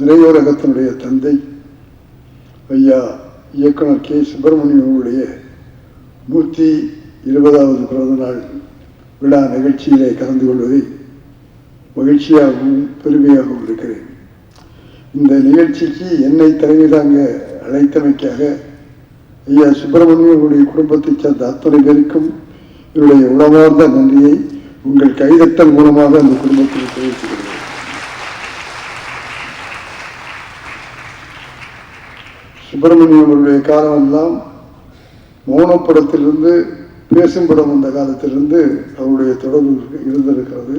திரையுலகத்தினுடைய தந்தை ஐயா இயக்குனர் கே. சுப்பிரமணியம் அவர்களுடைய 120வது பிறந்தநாள் விழா நிகழ்ச்சியிலே கலந்து கொள்வதை மகிழ்ச்சியாகவும் பெருமையாகவும் இருக்கிறேன். இந்த நிகழ்ச்சிக்கு என்னை தலைமை தாங்க அழைத்தமைக்காக ஐயா சுப்பிரமணியம் அவருடைய குடும்பத்தைச் சேர்ந்த அத்தனை பேருக்கும் என்னுடைய உளமார்ந்த நன்றியை உங்கள் கைதட்டல் மூலமாக அந்த குடும்பத்தில் தெரிவித்துக் கொள்கிறேன். சுப்பிரமணியம் அவருடைய காலமெல்லாம் மௌனப்படத்திலிருந்து பேசும் படம் வந்த காலத்திலிருந்து அவருடைய தொடர்பு இருந்திருக்கிறது.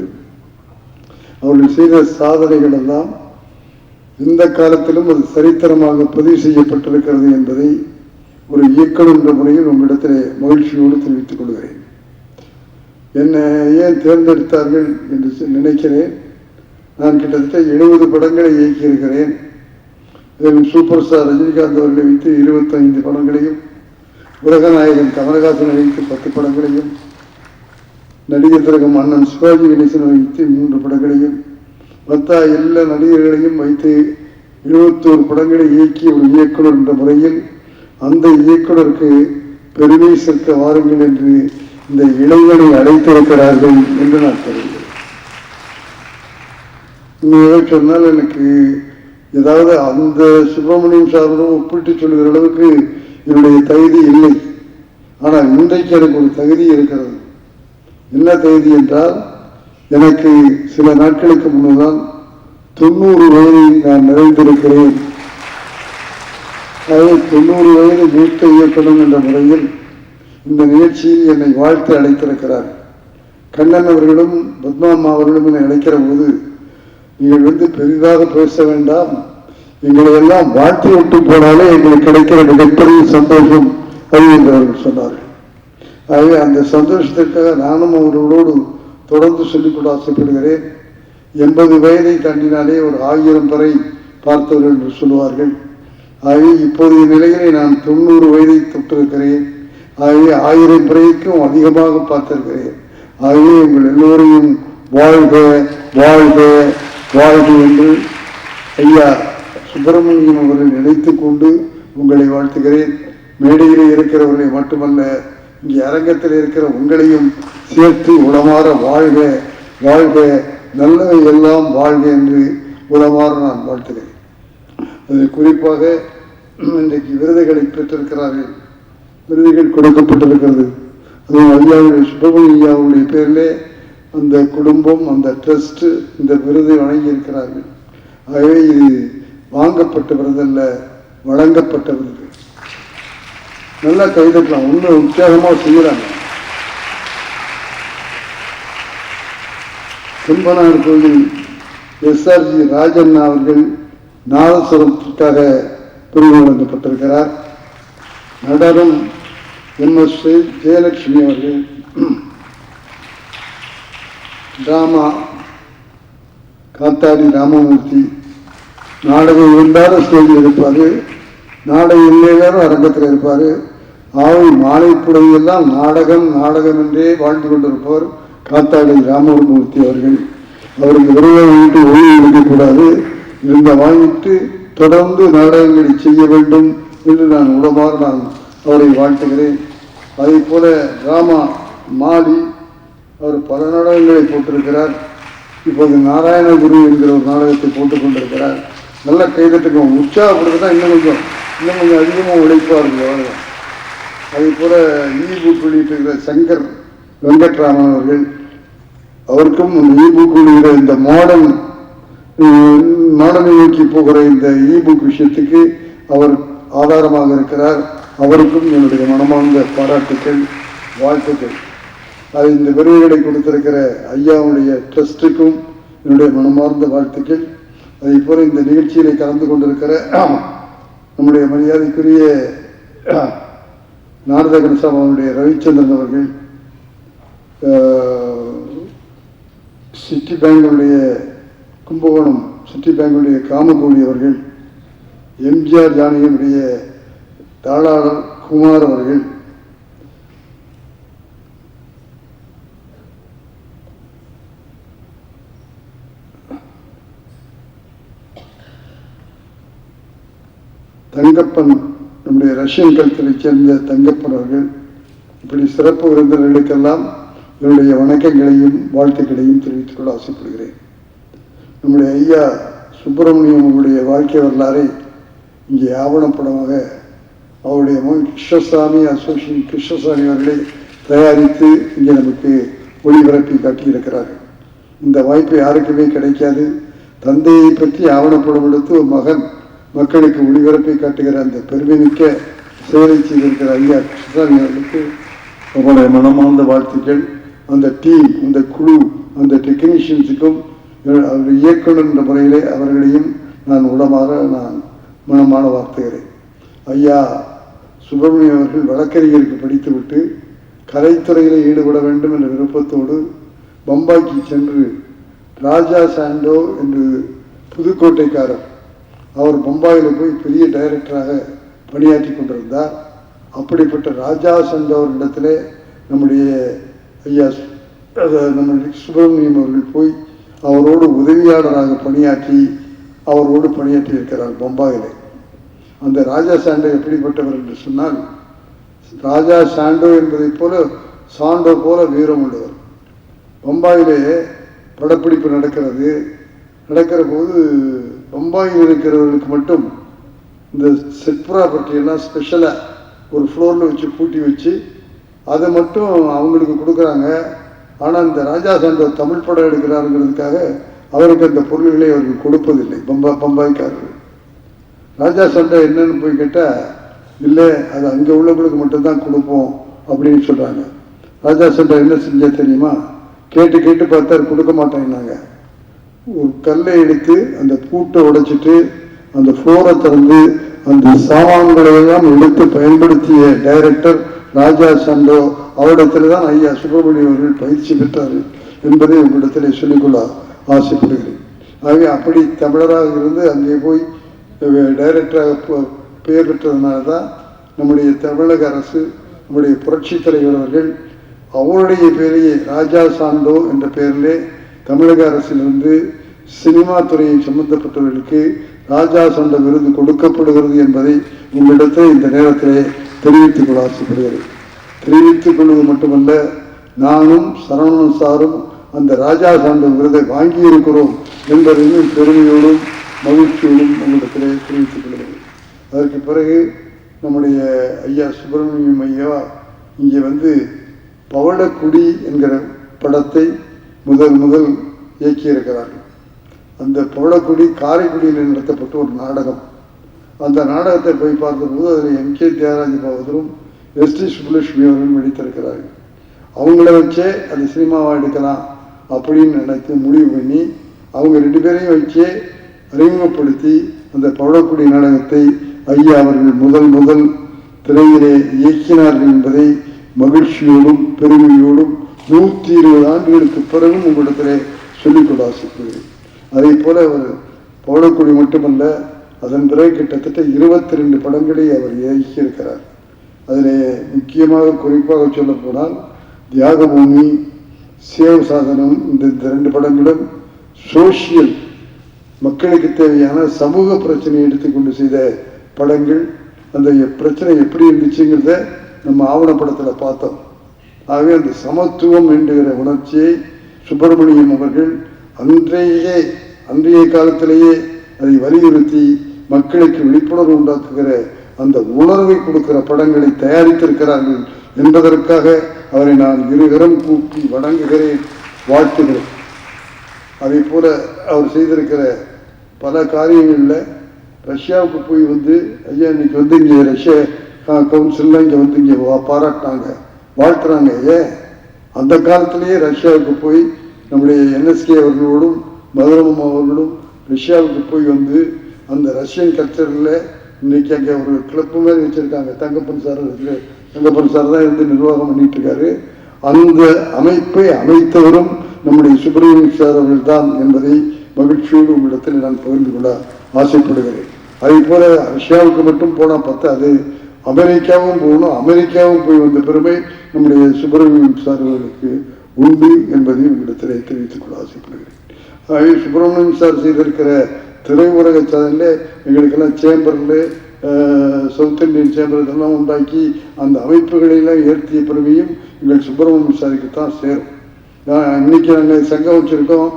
அவர்கள் செய்த சாதனைகள் எல்லாம் இந்த காலத்திலும் அது சரித்திரமாக பதிவு செய்யப்பட்டிருக்கிறது என்பதை ஒரு இயக்குனர் என்ற முறையில் உங்களிடத்தில் மகிழ்ச்சியோடு தெரிவித்துக் கொள்கிறேன். என்னை ஏன் தேர்ந்தெடுத்தார்கள் என்று நினைக்கிறேன். நான் கிட்டத்தட்ட 70 படங்களை இயக்கியிருக்கிறேன். சூப்பர் ஸ்டார் ரஜினிகாந்த் அவர்களை வைத்து 25 படங்களையும், உலகநாயகன் கமலஹாசனை வைத்து 10 படங்களையும், நடிகர் திலகம் அண்ணன் சிவாஜி கணேசனை வைத்து 3 படங்களையும், மற்ற எல்லா நடிகர்களையும் வைத்து 21 படங்களை இயக்கிய ஒரு இயக்குனர் என்ற முறையில் அந்த இயக்குனருக்கு பெருமை சேர்க்க வாருங்கள் என்று இந்த இளைஞனை அழைத்திருக்கிறார்கள் என்று நான் கருதுகிறேன். இன்னும் சொன்னால் எனக்கு ஏதாவது அந்த சுப்பிரமணியம் சாருடன் ஒப்பிட்டு சொல்லுகிற அளவுக்கு என்னுடைய தகுதி இல்லை. ஆனால் இன்றைக்கு எனக்கு ஒரு தகுதி இருக்கிறது. என்ன தகுதி என்றால், எனக்கு சில நாட்களுக்கு முன்னதான் 90 வயதை நான் நிறைந்திருக்கிறேன். 90 வயது மூத்த இயக்குனர் என்ற முறையில் இந்த நிகழ்ச்சியில் என்னை வாழ்த்து அழைத்திருக்கிறார். கண்ணன் அவர்களும் பத்மாமா அவர்களும் என்னை அழைக்கிற போது, நீங்கள் பெரிதாக பேச வேண்டாம், எங்களை எல்லாம் வாழ்த்தி விட்டு போனாலே எங்களுக்கு கிடைக்கிற மிகப்பெரிய சந்தோஷம் அது என்று அவர்கள் சொன்னார்கள். ஆகவே அந்த சந்தோஷத்திற்காக நானும் அவர்களோடு தொடர்ந்து சொல்லிக்கொள்ள ஆசைப்படுகிறேன். 80 வயதை தாண்டினாலே ஒரு 1000 பறை பார்த்தவர்கள் என்று சொல்லுவார்கள். ஆகவே இப்போதைய நிலையிலே நான் 90 வயதை தொட்டிருக்கிறேன். ஆகவே 1000 பறைக்கும் அதிகமாக பார்த்திருக்கிறேன். ஆகவே உங்கள் எல்லோரையும் வாழ்க வாழ்க வாழ்க என்று ஐயா சுப்பிரமணியம் அவர்கள் நினைத்து கொண்டு உங்களை வாழ்த்துகிறேன். மேடையில் இருக்கிறவர்களை மட்டுமல்ல, இங்கே அரங்கத்தில் இருக்கிற உங்களையும் சேர்த்து உளமாற வாழ்க வாழ்க, நல்லவை எல்லாம் வாழ்க என்று உளமாற நான் வாழ்த்துகிறேன். அதில் குறிப்பாக இன்றைக்கு விருதுகளை பெற்றிருக்கிறார்கள், விருதுகள் கொடுக்கப்பட்டிருக்கிறது. அதுவும் ஐயாவுடைய சுப்பிரமணிய ஐயாவுடைய பேரிலே அந்த குடும்பம், அந்த ட்ரஸ்ட் இந்த விருதை வழங்கியிருக்கிறார்கள். ஆகவே இது வாங்கப்பட்ட விருதல்ல, வழங்கப்பட்ட விருது. நல்லா கைதட்டலாம், இன்னும் உற்சாகமாக செய்யறாங்க. கும்பனார் கோயில் SRG ராஜண்ணா அவர்கள் நாதஸ்வரத்திற்காக பிரிவு வழங்கப்பட்டிருக்கிறார். நடனம் MS ஜெயலட்சுமி அவர்கள், டிராமா காத்தாடி ராமமூர்த்தி, நாடகம் இருந்தாலும் ஸ்டேஜில் இருப்பார், நாடகம் இல்லையாரும் அரங்கத்தில் இருப்பார். ஆவை மாலைப்புடையெல்லாம் நாடகம் நாடகம் என்றே வாழ்ந்து கொண்டிருப்பவர் காத்தாடி ராமமூர்த்தி அவர்கள். அவருக்கு விருதை வாங்கிட்டு ஒளி இருக்கக்கூடாது, இருந்த வாங்கிட்டு தொடர்ந்து நாடகங்களை செய்ய வேண்டும் என்று நான் உடமாறு நான் அவரை வாழ்த்துகிறேன். அதே போல ராமா மாலி அவர் பல நாடகங்களை போட்டிருக்கிறார். இப்போது நாராயணகுரு என்கிற ஒரு நாடகத்தை போட்டுக் கொண்டிருக்கிறார். நல்ல கைதட்டுக்கும் உற்சாகப்படுத்தினா இன்னும் கொஞ்சம் அதிகமாக உழைப்பார்கள் அவர்கள். அதே போல புக் வெளியிட்டிருக்கிற சங்கர் வெங்கட்ராமன் அவர்கள், அவருக்கும் இந்த புக் வெளியிட இந்த மாடலை நோக்கி போகிற இந்த புக் விஷயத்துக்கு அவர் ஆதாரமாக இருக்கிறார். அவருக்கும் என்னுடைய மனமார்ந்த பாராட்டுக்கள், வாழ்த்துக்கள். அது இந்த விருதுகளை கொடுத்திருக்கிற ஐயாவுடைய ட்ரஸ்டுக்கும் என்னுடைய மனமார்ந்த வாழ்த்துக்கள். அதே போல இந்த நிகழ்ச்சியிலே கலந்து கொண்டிருக்கிற நம்முடைய மரியாதைக்குரிய நாரத கணசாமாவுடைய ரவிச்சந்திரன் அவர்கள், சிட்டி பேங்குடைய கும்பகோணம் சிட்டி பேங்குடைய காமகோழி அவர்கள், எம்ஜிஆர் ஜானகியினுடைய தாளாளர் குமார் அவர்கள், தங்கப்பன், நம்முடைய ரஷ்யன் கல்ச்சரை சேர்ந்த தங்கப்பன் அவர்கள், இப்படி சிறப்பு விருந்தினர்களுக்கெல்லாம் என்னுடைய வணக்கங்களையும் வாழ்த்துக்களையும் தெரிவித்துக் கொள்ள ஆசைப்படுகிறேன். நம்முடைய ஐயா சுப்பிரமணியம் அவருடைய வாழ்க்கை வரலாறை இங்கே ஆவணப்படமாக அவருடைய மகன் கிருஷ்ணசாமி, அசோசியேஷன் கிருஷ்ணசாமி அவர்களை தயாரித்து இங்கே நமக்கு ஒளிபரப்பி காட்டியிருக்கிறார்கள். இந்த வாய்ப்பு யாருக்குமே கிடைக்காது. தந்தையை பற்றி ஆவணப்படம் எடுத்து ஒரு மகன் மக்களுக்கு ஒளிபரப்பை காட்டுகிற அந்த பெருமைமிக்க செயலை செய்திருக்கிற ஐயா கிருஷ்ணசாமி அவர்களுக்கு அவருடைய மனமார்ந்த வாழ்த்துக்கள். அந்த டீம், அந்த குழு, அந்த டெக்னீஷியன்ஸுக்கும் அவருடைய இயக்குனர் என்ற முறையிலே அவர்களையும் நான் மனமான வாழ்த்துகிறேன். ஐயா சுப்பிரமணியம் அவர்கள் வழக்கறிஞருக்கு படித்துவிட்டு கலைத்துறையில் ஈடுபட வேண்டும் என்ற விருப்பத்தோடு பம்பாய்க்கு சென்று ராஜா சாண்டோ என்று புதுக்கோட்டைக்காரர், அவர் பம்பாயில் போய் பெரிய டைரக்டராக பணியாற்றி கொண்டிருந்தார். அப்படிப்பட்ட ராஜா சாண்டோ அவர்களிடத்தில் நம்முடைய ஐயா நம்முடைய சுப்பிரமணியம் அவர்கள் போய் அவரோடு உதவியாளராக அவரோடு பணியாற்றி இருக்கிறார் பம்பாயிலே. அந்த ராஜா சாண்டோ எப்படிப்பட்டவர் என்று சொன்னால், ராஜா சாண்டோ என்பதை போல சாண்டோ போல வீரம் உள்ளவர். பம்பாயிலே படப்பிடிப்பு நடக்கிற போது பம்பாயில் இருக்கிறவர்களுக்கு மட்டும் இந்த செட் ப்ராப்பர்ட்டி எல்லாம் ஸ்பெஷலாக ஒரு ஃப்ளோரில் வச்சு பூட்டி வச்சு அதை மட்டும் அவங்களுக்கு கொடுக்குறாங்க. ஆனால் இந்த ராஜா சாண்டோ தமிழ் படம் எடுக்கிறாருங்கிறதுக்காக அவருக்கு அந்த பொருள்களை அவர்கள் கொடுப்பதில்லை பம்பாய்க்காரர்கள். ராஜா சாண்டோ என்னன்னு போய் கேட்டால், இல்லை அது அங்கே உள்ளவங்களுக்கு மட்டும்தான் கொடுப்போம் அப்படின்னு சொல்கிறாங்க. ராஜா சாண்டோ என்ன செஞ்சா தெரியுமா? கேட்டு பார்த்தாரு, கொடுக்க மாட்டேன்னாங்க. ஒரு கல்லை எடுத்து அந்த பூட்டை உடைச்சிட்டு அந்த ஃப்ளோரை திறந்து அந்த சாமான்களையெல்லாம் எடுத்து பயன்படுத்திய டைரக்டர் ராஜா சாண்டோ. அவரிடத்துல தான் ஐயா சுப்பிரமணியம் அவர்கள் பயிற்சி பெற்றார் என்பதை உங்களிடத்தில் சொல்லிக்கொள்ள ஆசைப்படுகிறேன். ஆகவே அப்படி தமிழராக இருந்து அங்கே போய் டைரக்டராக பெயர் பெற்றதுனால தான் நம்முடைய தமிழக அரசு, நம்முடைய புரட்சி தலைவர் அவர்கள் அவருடைய பெயரையே ராஜா சாண்டோ என்ற பெயரிலே தமிழக அரசிலிருந்து சினிமா துறையை சம்பந்தப்பட்டவர்களுக்கு ராஜா சாண்டோ விருது கொடுக்கப்படுகிறது என்பதை உங்களிடத்தில் இந்த நேரத்திலே தெரிவித்துக் கொள்ள ஆசைப்படுகிறேன். தெரிவித்துக் கொள்வது மட்டுமல்ல, நானும் சரவணன் சாரும் அந்த ராஜா சாண்டோ விருதை வாங்கியிருக்கிறோம் என்பதையும் பெருமையோடும் மகிழ்ச்சியோடும் உங்களிடத்திலே தெரிவித்துக் கொள்கிறேன். அதற்கு பிறகு நம்முடைய ஐயா சுப்பிரமணியம் ஐயா இங்கே வந்து பவளக்குடி என்கிற படத்தை முதல் இயக்கியிருக்கிறார்கள். அந்த பவளக்குடி காரைக்குடியில் நடத்தப்பட்ட ஒரு நாடகம். அந்த நாடகத்தை போய் பார்த்தபோது அதில் எம்.கே. தியாகராஜ பாகவதரும் எஸ்.டி. சுப்புலட்சுமி அவர்களும் நடித்திருக்கிறார்கள். அவங்கள வச்சே அது சினிமாவாக எடுக்கலாம் அப்படின்னு நினைத்து முடிவு பண்ணி அவங்க 2 பேரையும் வச்சே அறிமுகப்படுத்தி அந்த பவளக்குடி நாடகத்தை ஐயா அவர்கள் முதல் திரையிலே இயக்கினார்கள் என்பதை மகிழ்ச்சியோடும் பெருமையோடும் 120 ஆண்டுகளுக்கு பிறகும் உங்களிடத்திலே சொல்லிக்கொள்ள ஆசைப்படுகிறேன். அதே போல அவர் பவளக்குடி மட்டுமல்ல, அதன் பிறகு கிட்டத்தட்ட 22 படங்களை அவர் இயக்கியிருக்கிறார். அதிலே முக்கியமாக குறிப்பாக சொல்ல போனால் தியாகபூமி, சேவ சாதனம், இந்த 2 படங்களும் சோசியல், மக்களுக்கு தேவையான சமூக பிரச்சனையை எடுத்துக்கொண்டு செய்த படங்கள். அந்த பிரச்சனை எப்படி இருந்துச்சுங்கிறத நம்ம ஆவணப்படத்தில் பார்த்தோம். ஆகவே அந்த சமத்துவம் என்கிற உணர்ச்சியை சுப்பிரமணியம் அவர்கள் அன்றைய காலத்திலேயே அதை வலியுறுத்தி மக்களுக்கு விழிப்புணர்வு உண்டாக்குகிற அந்த உணர்வை கொடுக்கிற படங்களை தயாரித்திருக்கிறார்கள் என்பதற்காக அவரை நான் இருகரம் கூப்பி வணங்குகிறேன், வாழ்த்துகிறேன். அதே போல அவர் செய்திருக்கிற பல காரியங்களில் ரஷ்யாவுக்கு போய் வந்து ஐயா இன்னைக்கு வந்து இங்கே ரஷ்யா கவுன்சிலில் இங்கே பாராட்டினாங்க, வாழ்த்துறாங்க. ஏன் அந்த காலத்திலேயே ரஷ்யாவுக்கு போய் நம்முடைய என்எஸ்கே அவர்களோடும் மதுரமம் அவர்களும் ரஷ்யாவுக்கு போய் வந்து அந்த ரஷ்யன் கல்ச்சரில் இன்னைக்கு அங்கே ஒரு கிளப்பு மாதிரி வச்சுருக்காங்க. தங்கப்பன் சார் தான் இருந்து நிர்வாகம் பண்ணிட்டு இருக்காரு. அந்த அமைப்பை அமைத்தவரும் நம்முடைய சுப்பிரமணியம் சார் அவர்கள் தான் என்பதை மகிழ்ச்சியோடு உங்களிடத்தில் நான் பகிர்ந்து கொள்ள ஆசைப்படுகிறேன். அதே போல ரஷ்யாவுக்கு மட்டும் போனால் பத்தாது, அமெரிக்காவும் போகணும். அமெரிக்காவும் போய் வந்த பெருமை நம்முடைய சுப்பிரமணியம் சார் அவர்களுக்கு உண்டு என்பதை உங்களிடத்தில் தெரிவித்துக் கொள்ள ஆசைப்படுகிறேன். ஆகவே சுப்பிரமணியம் சார் செய்திருக்கிற திரையுலக சாதனையில் எங்களுக்கெல்லாம் சேம்பரில் சவுத் இந்தியன் சேம்பர் இதெல்லாம் உண்டாக்கி அந்த அமைப்புகளெல்லாம் ஏற்றிய பிறவையும் எங்கள் சுப்பிரமணியம் சாரிக்குத்தான் சேரும். இன்னைக்கு நாங்கள் சங்கம் வச்சுருக்கோம்,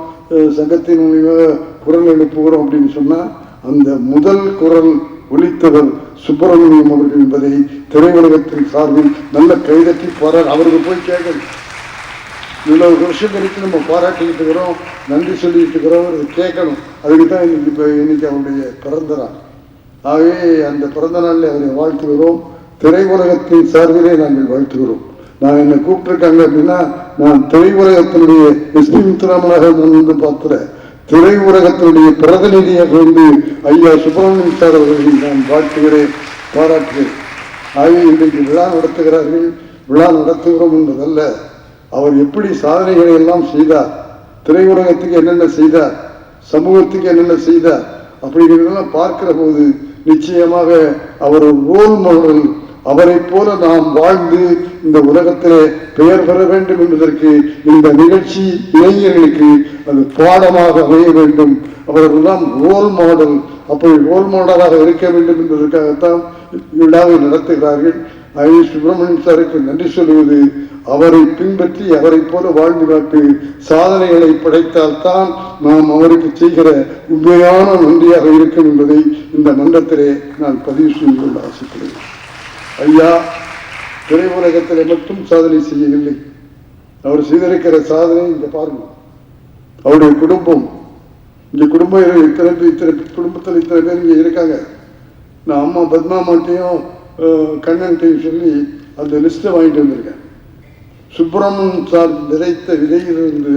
சங்கத்தின் மூலியமாக குரல் எழுப்புகிறோம் அப்படின்னு சொன்னால் அந்த முதல் குரல் ஒலித்தவர் சுப்பிரமணியம் அவர்கள் என்பதை திரையுலகத்தின் சார்பில் நல்ல கைதட்டி அவருக்கு போய் கேட்கணும். இவ்வளவு வருஷம் கழித்து நம்ம பாராட்டிக்கிட்டு இருக்கிறோம், நன்றி சொல்லிட்டு இருக்கிறோம், அது கேட்கணும். அதுக்கு தான் இன்னைக்கு அவருடைய பிறந்த நாள். ஆகவே அந்த பிறந்த நாளில் அவரை வாழ்த்துகிறோம். திரையுலகத்தின் சார்பிலே நாங்கள் வாழ்த்துகிறோம். நான் என்னை கூப்பிட்டுருக்காங்க அப்படின்னா நான் திரையுலகத்தினுடைய எஸ்பி முத்துராமனாக நான் வந்து பார்க்கிறேன். திரையுலகத்தினுடைய பிரதிநிதியாக வந்து ஐயா சுப்பிரமணியம் சார் அவர்களை நான் வாழ்த்துகிறேன், பாராட்டுகிறேன். ஆகவே இன்றைக்கு விழா நடத்துகிறார்கள். விழா நடத்துகிறோம் என்பதல்ல, அவர் எப்படி சாதனைகளை எல்லாம் செய்தார், திரையுலகத்துக்கு என்னென்ன செய்தார், சமூகத்துக்கு என்னென்ன செய்தார் அப்படிங்கிறதெல்லாம் பார்க்கிற போது நிச்சயமாக அவர் ஒரு ரோல் மாடல். அவரை போல நாம் வாழ்ந்து இந்த உலகத்திலே பெயர் பெற வேண்டும் என்பதற்கு இந்த நிகழ்ச்சி இளைஞர்களுக்கு அது பாடமாக அமைய வேண்டும். அவர்கள்தான் ரோல் மாடல். அப்படி ரோல் மாடலாக இருக்க வேண்டும் என்பதற்காகத்தான் விழாவை நடத்துகிறார்கள். ஐ சுப்பிரமணியம் சாருக்கு நன்றி சொல்வது, அவரை பின்பற்றி அவரை போல வாழ்ந்து காட்டு சாதனைகளை படைத்தால்தான் நாம் அவருக்கு செய்கிற உண்மையான நன்றியாக இருக்கும் என்பதை இந்த மன்றத்திலே நான் பதிவு செய்து கொள்ள ஆசைப்படுகிறேன். ஐயா திரையுலகத்திலே மட்டும் சாதனை செய்யவில்லை, அவர் செய்திருக்கிற சாதனை இங்க பாருங்க. அவருடைய குடும்பம், இங்க குடும்பம் இத்தனை குடும்பத்தில் இத்தனை பேர் இங்க இருக்காங்க. நான் அம்மா பத்மாமாட்டையும் கண்ணன்ட்டையும் சொல்லி அந்த லிஸ்ட்டை வாங்கிட்டு வந்திருக்கேன். சுப்பிரமணியன் சார் விதைத்த விதையிலிருந்து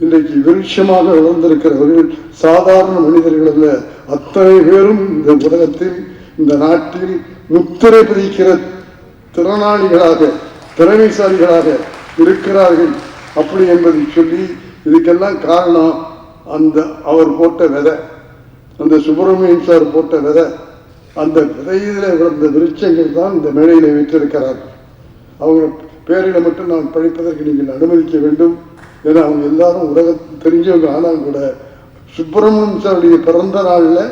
இன்றைக்கு விருட்சமாக வளர்ந்திருக்கிறவர்கள் சாதாரண மனிதர்கள் அல்ல. அத்தனை பேரும் இந்த உலகத்தில் இந்த நாட்டில் முத்திரை பதிக்கிற திறனாளிகளாக திறமைசாலிகளாக இருக்கிறார்கள். அப்படி என்பதை சொல்லி இதுக்கெல்லாம் காரணம் அந்த அவர் போட்ட விதை, அந்த சுப்பிரமணியன் சார் போட்ட விதை. அந்த விதையில விழுந்த விருட்சங்கள் தான் இந்த மேடையில வைத்திருக்கிறார்கள். அவங்க பேரில மட்டும் நான் படிப்பதற்கு நீங்கள் அனுமதிக்க வேண்டும். ஏன்னா அவங்க எல்லாரும் உலகத்தில் தெரிஞ்சவங்க. ஆனால் கூட சுப்பிரமணியன் சாருடைய பிறந்த நாளில்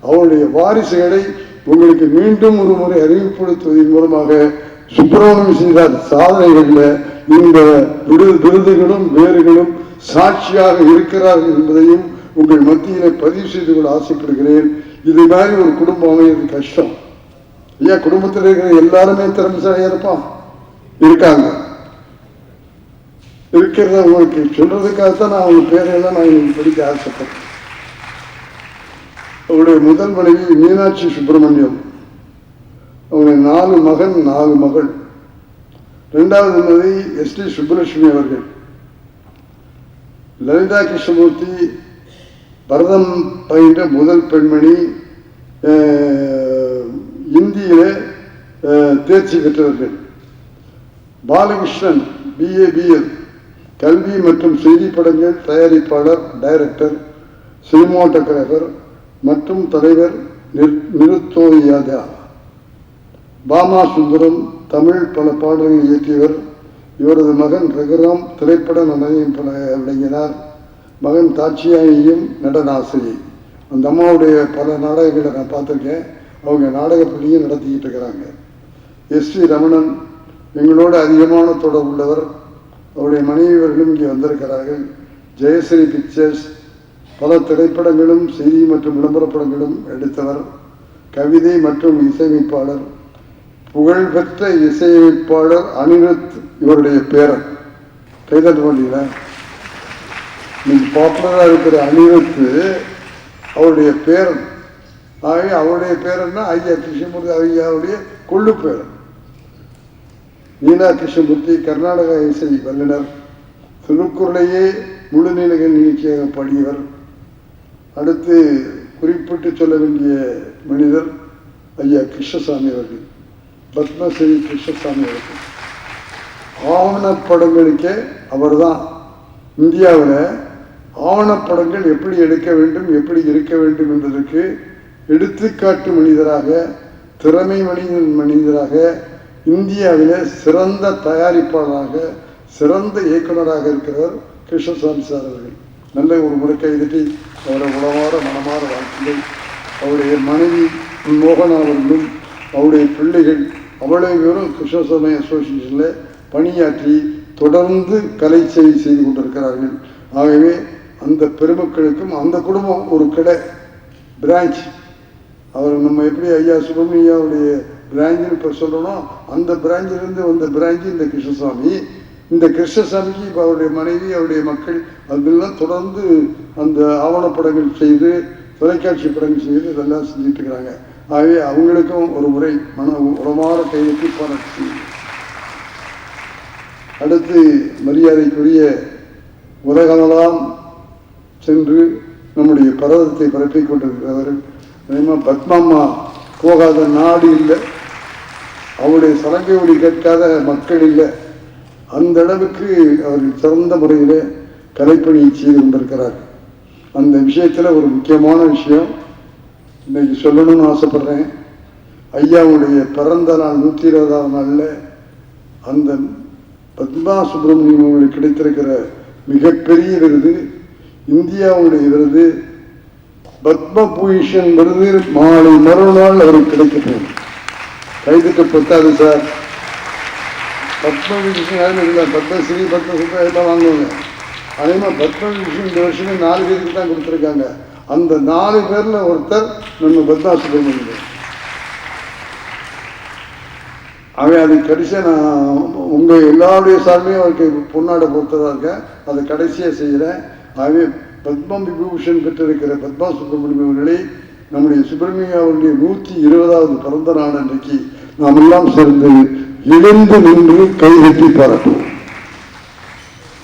அவருடைய வாரிசுகளை உங்களுக்கு மீண்டும் ஒரு முறை அறிமுகப்படுத்துவதன் மூலமாக சுப்பிரமணியம் செய்த சாதனைகளில் இந்த விருதுகளும் வேறுகளும் சாட்சியாக இருக்கிறார்கள் என்பதையும் உங்கள் மத்தியிலே பதிவு செய்து கொள்ள ஆசைப்படுகிறேன். இது மாதிரி ஒரு குடும்பம் அமைகிறது கஷ்டம். ஐயா குடும்பத்தில் இருக்கிற எல்லாருமே திறமைசாலியா இருக்காங்க. இருக்கிறத உங்களுக்கு சொல்றதுக்காகத்தான் நான் அவங்க பேரையெல்லாம் நான் உங்களுக்கு படிக்க ஆசைப்பட்டேன். அவருடைய முதல் மனைவி மீனாட்சி சுப்பிரமணியம், அவருடைய 4 மகன் 4 மகள். 2வது மனைவி எஸ்டி சுப்புலட்சுமி அவர்கள். லலிதா கிருஷ்ணமூர்த்தி பரதம் பயின்ற முதல் பெண்மணி, இந்தியிலே தேர்ச்சி பெற்றவர்கள். பாலகிருஷ்ணன் BA BL கல்வி மற்றும் செய்தி படங்கள் தயாரிப்பாளர், டைரக்டர், சினிமாட்டோகிராஃபர் மற்றும் தலைவர் நிருத்தோயாதா. பாமா சுந்தரம் தமிழ் பல பாடல்கள் இயற்றியவர். இவரது மகன் ரகுராம் திரைப்பட நடனம் விளங்கினார். மகன் தாட்சியாயியும் நடனாசிரியை. அந்த அம்மாவுடைய பல நாடகங்களை நான் பார்த்துருக்கேன். அவங்க நாடகப்பள்ளியும் நடத்திக்கிட்டு இருக்கிறாங்க. SV ரமணன் எங்களோட அதிகமான தொடர்பு உள்ளவர். அவருடைய மனைவியர்களும் இங்கே வந்திருக்கிறார்கள். ஜெயஸ்ரீ பிக்சர்ஸ் பல திரைப்படங்களும் செய்தி மற்றும் விளம்பரப்படங்களும் எடுத்தவர். கவிதை மற்றும் இசையமைப்பாளர். புகழ்பெற்ற இசையமைப்பாளர் அனிருத் இவருடைய பேரன். கைதட்டு பண்ணீங்களா? இன்னைக்கு பாப்புலராக இருக்கிற அனிருத் அவருடைய பேரன். ஆகவே அவருடைய பேரன்னா ஐயா கிருஷ்ணமூர்த்தி ஐயாவுடைய கொள்ளு பேரன். மீனா கிருஷ்ணமூர்த்தி கர்நாடக இசை வல்லுநர். திருக்குறளையே முழுநிலைகள் நிகழ்ச்சியாக பாடியவர். அடுத்து குறிப்பிட்டு சொல்ல வேண்டிய மனிதர் ஐயா கிருஷ்ணசாமி அவர்கள், பத்மஸ்ரீ கிருஷ்ணசாமி அவர்கள். ஆவணப்படங்களுக்கே அவர் தான் இந்தியாவில் ஆவணப்படங்கள் எப்படி எடுக்க வேண்டும், எப்படி இருக்க வேண்டும் என்பதற்கு எடுத்துக்காட்டு மனிதராக, திறமை மனிதராக, இந்தியாவிலே சிறந்த தயாரிப்பாளராக, சிறந்த இயக்குநராக இருக்கிறவர் கிருஷ்ணசாமி சார் அவர்கள். நல்ல ஒரு முறை கைதட்டி அவரை உளமாற மனமாற வாழ்க்கையை. அவருடைய மனைவி மோகனா அவர்களும் அவருடைய பிள்ளைகள் அவ்வளவு பேரும் கிருஷ்ணசாமி அசோசியேஷனில் பணியாற்றி தொடர்ந்து கலை சேவை செய்து கொண்டிருக்கிறார்கள். ஆகவே அந்த பெருமக்களுக்கும் அந்த குடும்பம் ஒரு கடை பிரான்ச், அவர் நம்ம எப்படி ஐயா சுப்பிரமணியாவுடைய பிராஞ்சுன்னு இப்போ சொல்கிறோம், அந்த பிராஞ்சிலிருந்து வந்த பிராஞ்சு இந்த கிருஷ்ணசாமி. இந்த கிருஷ்ணசாமிக்கு இப்போ அவருடைய மனைவி அவருடைய மக்கள் அதெல்லாம் தொடர்ந்து அந்த ஆவணப்படங்கள் செய்து தொலைக்காட்சி படங்கள் செய்து இதெல்லாம் செஞ்சுட்டு இருக்கிறாங்க. ஆகவே அவங்களுக்கும் ஒரு முறை உளமாற கையெழுத்தி பாராட்டு. அடுத்து மரியாதைக்குரிய உலகமெல்லாம் சென்று நம்முடைய பரவத்தை பரப்பிக் கொண்டிருக்கிறவர் பத்மாம்மா போகாத நாடு இல்லை, அவருடைய சலங்கை ஒளி கேட்காத மக்கள் இல்லை. அந்த அளவுக்கு அவர்கள் சிறந்த முறையில் கலைப்பணியை செய்து கொண்டிருக்கிறார். அந்த விஷயத்தில் ஒரு முக்கியமான விஷயம் இன்னைக்கு சொல்லணும்னு ஆசைப்படுறேன். ஐயாவுடைய பிறந்த நாள் 120ஆம் நாளில் அந்த பத்மா சுப்பிரமணியம் அவர்களுக்கு கிடைத்திருக்கிற மிகப்பெரிய விருது, இந்தியாவுடைய விருது, பத்மபூஷன் விருது மாலை மறுநாள் அவருக்கு கிடைக்கப்படும். கைதுக்கு பத்தாது சார், பத்மபூஷன் இல்லை, பத்மஸ்ரீ பத்மசுத்தா எல்லாம் வாங்குவாங்க. அதே மாதிரி பத்மபூஷன் இந்த வருஷமே 4 பேருக்கு தான் கொடுத்துருக்காங்க. அந்த 4 பேரில் ஒருத்தர் நம்ம பத்மா சுப்பிரமணியம். அவன் அது கடைசியாக நான் உங்கள் எல்லாருடைய சார்பையும் அவருக்கு பொன்னாடை பொறுத்ததாக இருக்கேன், அதை கடைசியாக செய்கிறேன். ஆகவே பத்ம விபூஷன் பெற்றிருக்கிற பத்மா சுப்பிரமணியம் அவர்களை நம்முடைய சுப்பிரமணியம் அவருடைய 120வது பிறந்த நாள் அன்றைக்கு நாம் எல்லாம் சேர்ந்து எழுந்து நின்று கைகட்டி பாராட்டுவோம்.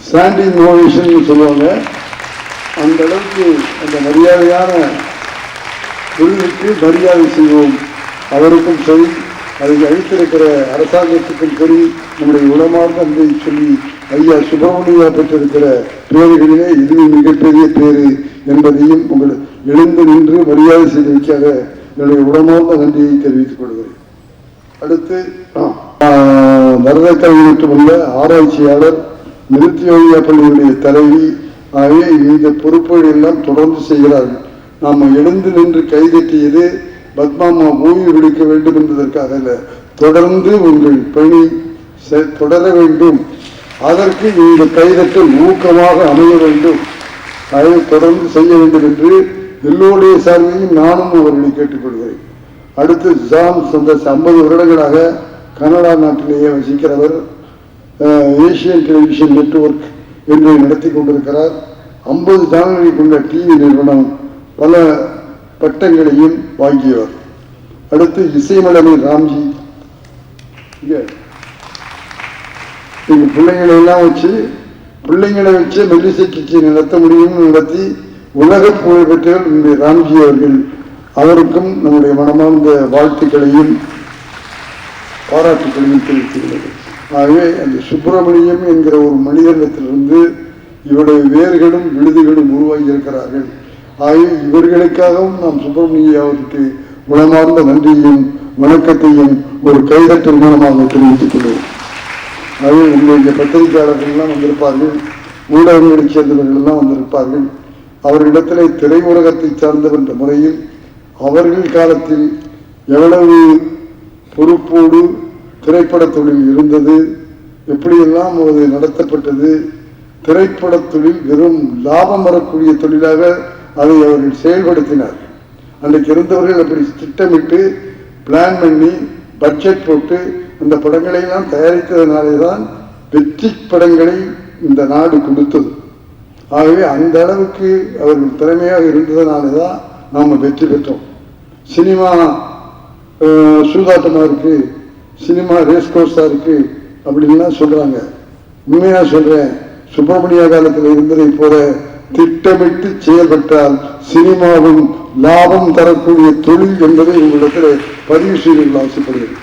ஸ்டாண்டிங் ஓவேஷன் சொல்லுவாங்க. அந்த அளவுக்கு அந்த மரியாதையான விருதுக்கு மரியாதை செய்வோம். அவருக்கும் சரி, அதை அளித்திருக்கிற அரசாங்கத்துக்கும் சரி, நம்முடைய உளமார்ந்த அன்பை சொல்லி ஐயா சுப்பிரமணியா பெற்றிருக்கிற பேர்களிலே இதுவும் மிகப்பெரிய பேரு என்பதையும் உங்கள் எழுந்து நின்று மரியாதை செய்திருக்காக என்னுடைய உளமார்ந்த நன்றியை தெரிவித்துக் கொள்கிறேன். அடுத்து வரதக்கல்வி மட்டுமல்ல, ஆராய்ச்சியாளர் நிருத்தியோகியா பள்ளியுடைய தலைவி ஆகிய இந்த பொறுப்புகள் எல்லாம் தொடர்ந்து செய்கிறார்கள். நாம் எழுந்து நின்று கைதட்டியது பத்மாமா ஓய்வு எடுக்க வேண்டும் என்பதற்காக அல்ல, தொடர்ந்து உங்கள் பணி தொடர வேண்டும். அதற்கு இந்த கைதட்டல் ஊக்கமாக அமைய வேண்டும், அதை தொடர்ந்து செய்ய வேண்டும் என்று எல்லோருடைய சார்பையும் நானும் அவர்களை கேட்டுக்கொள்கிறேன். அடுத்து ஜாம் சந்தஸ் 50 வருடங்களாக கனடா நாட்டிலேயே வசிக்கிறவர். ஏசியன் டெலிவிஷன் நெட்வொர்க் என்று நடத்தி கொண்டிருக்கிறார். 50 சேனல்களை கொண்ட டிவி நிறுவனம், பல பட்டங்களையும் வாங்கியவர். அடுத்து இசைமலமை ராம்ஜி, பிள்ளைங்களை எல்லாம் வச்சு மெல்லிசை கட்சி நடத்த முடியும் நடத்தி உலக புகழ் பெற்றவர் நம்முடைய ராம்ஜி அவர்கள். அவருக்கும் நம்முடைய மனமார்ந்த வாழ்த்துக்களையும் பாராட்டுக்களையும் தெரிவித்துள்ளது. ஆகவே அந்த சுப்பிரமணியம் என்கிற ஒரு மனிதனிடத்திலிருந்து இவருடைய வேர்களும் விழுதுகளும் உருவாகி இருக்கிறார்கள். ஆகவே இவர்களுக்காகவும் நாம் சுப்பிரமணிய அவருக்கு உளமார்ந்த நன்றியையும் வணக்கத்தையும் ஒரு கைதட்டல் மூலமாக தெரிவித்துக் கொள்வோம். ஆகவே உங்களுடைய பத்திரிகையாளர்கள் எல்லாம் வந்திருப்பார்கள், ஊடகங்களைச் சேர்ந்தவர்கள் எல்லாம் வந்திருப்பார்கள். அவர்களிடத்திலே திரையுலகத்தை சார்ந்தவர் என்ற முறையில் அவர்கள் காலத்தில் எவ்வளவு பொறுப்போடு திரைப்பட தொழில் இருந்தது, எப்படியெல்லாம் அது நடத்தப்பட்டது, திரைப்பட தொழில் வெறும் லாபம் வரக்கூடிய தொழிலாக அதை அவர்கள் செயல்படுத்தினார்கள். அன்றைக்கு இருந்தவர்கள் அப்படி திட்டமிட்டு பிளான் பண்ணி பட்ஜெட் போட்டு அந்த படங்களை எல்லாம் தயாரித்ததனாலே தான் வெற்றி படங்களை இந்த நாடு கொடுத்தது. ஆகவே அந்த அளவுக்கு அவர்கள் திறமையாக இருந்ததனாலே தான் நாம் வெற்றி பெற்றோம். சினிமா சூதாட்டமாக இருக்கு, சினிமா ரேஸ் கோர்ஸாக இருக்கு அப்படின்லாம் சொல்றாங்க. உண்மையாக சொல்றேன், சுப்பிரமணிய காலத்தில் இருந்ததை போல திட்டமிட்டு செயல்பட்டால் சினிமாவும் லாபம் தரக்கூடிய தொழில் என்பதை உங்களிடத்தில் பதிவு செய்து ஆசைப்படுகிறேன்.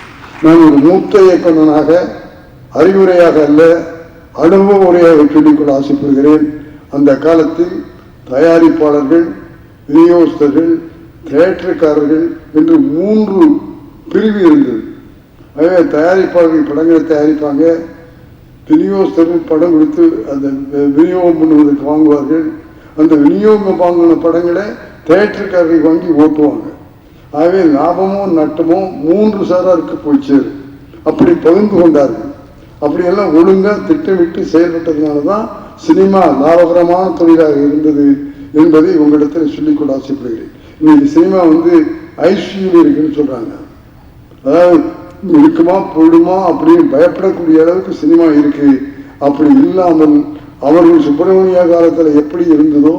நான் ஒரு மூத்த இயக்குநராக அறிவுரையாக அல்ல, அனுபவ உரையாக சொல்லிக்கொள்ள ஆசைப்படுகிறேன். அந்த காலத்தில் தயாரிப்பாளர்கள், விநியோகஸ்தர்கள், தியேட்டருக்காரர்கள் என்று 3 பிரிவு இருந்தது. ஆகவே தயாரிப்பாளர்கள் படங்களை தயாரிப்பாங்க, விநியோகஸ்தர்கள் படம் கொடுத்து அந்த விநியோகம் பண்ணுவதற்கு வாங்குவார்கள். அந்த விநியோகம் வாங்கின படங்களை தியேட்டருக்காரர்கள் வாங்கி ஓட்டுவாங்க. ஆகவே லாபமோ நட்டமோ 3 சாராருக்கு போய் சேரும். அப்படி பகிர்ந்து கொண்டார்கள். அப்படியெல்லாம் ஒழுங்கா திட்டமிட்டு செயல்பட்டதுனால தான் சினிமா லாபகரமான தொழிலாக இருந்தது என்பதை உங்களிடத்தில் சொல்லிக்கொள்ள ஆசைப்படுகிறேன். இன்னைக்கு சினிமா ஐசியூவில் இருக்குன்னு சொல்றாங்க. அதாவது இருக்குமா போயிடுமா அப்படின்னு பயப்படக்கூடிய அளவுக்கு சினிமா இருக்கு. அப்படி இல்லாமல் அவர்கள் சுப்பிரமணிய காலத்தில் எப்படி இருந்ததோ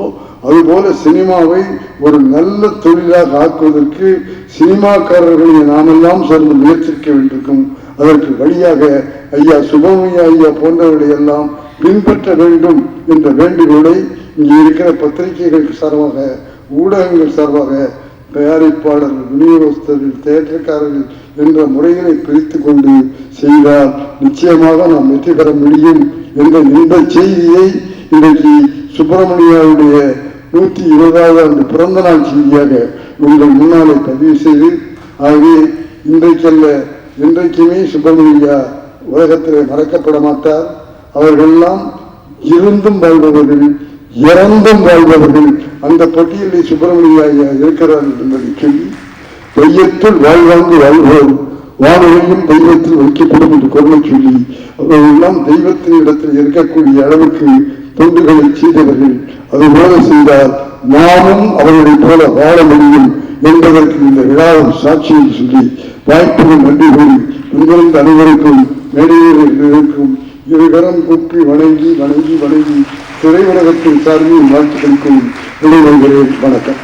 அதுபோல சினிமாவை ஒரு நல்ல தொழிலாக ஆக்குவதற்கு சினிமாக்காரர்களை நாமெல்லாம் சேர்ந்து முயற்சிக்க வேண்டியிருக்கும். அதற்கு வழியாக ஐயா சுப்பிரமணிய ஐயா போன்றவர்களை எல்லாம் பின்பற்ற வேண்டும் என்ற வேண்டுகோளை இங்கே இருக்கிற பத்திரிகைகள் சார்பாக, ஊடகங்கள் சார்பாக, தயாரிப்பாளர்கள், விநியோகஸ்தர்கள், தியேட்டர்காரர்கள் என்ற முறைகளை பிரித்து கொண்டு செய்தால் நிச்சயமாக நாம் வெற்றி பெற முடியும் என்ற இந்த செய்தியை இன்றைக்கு சுப்பிரமணியாவுடைய 120வது ஆண்டு பிறந்த நாள் செய்தியாக உங்கள் முன்னாலே பதிவு செய்து, ஆகவே இன்றைக்கல்ல இன்றைக்குமே சுப்பிரமணியா உலகத்திலே மறக்கப்பட மாட்டார். அவர்களெல்லாம் இருந்தும் வாழ்பவர்கள், இறந்தும் வாழ்பவர்கள். அந்த பட்டியலில் சுப்பிரமணிய ஐயா இருக்கிறார்கள் என்பதை சொல்லி, வையத்தில் வாழ்வாங்கு வாழ்வோம், வானொலியும் தெய்வத்தில் வைக்கப்படும் என்று குரலை சொல்லி, அவர்களெல்லாம் தெய்வத்தின் இடத்தில் இருக்கக்கூடிய அளவுக்கு தொண்டுகளை செய்தவர்கள். அதுபோல செய்தால் நாமும் அவர்களை போல வாழ முடியும் என்பதற்கு இந்த விழாவும் சாட்சியை சொல்லி வாய்ப்புகள் நன்றி கூறி உங்களின் அனைவருக்கும் மேடையில் இருக்கும் இருகரம் கூப்பி வணங்கி வணங்கி வணங்கி திரையுலகத்தின் சார்பில் வாழ்த்துக்களுக்கும் விடைபெறுகிறேன். வணக்கம்.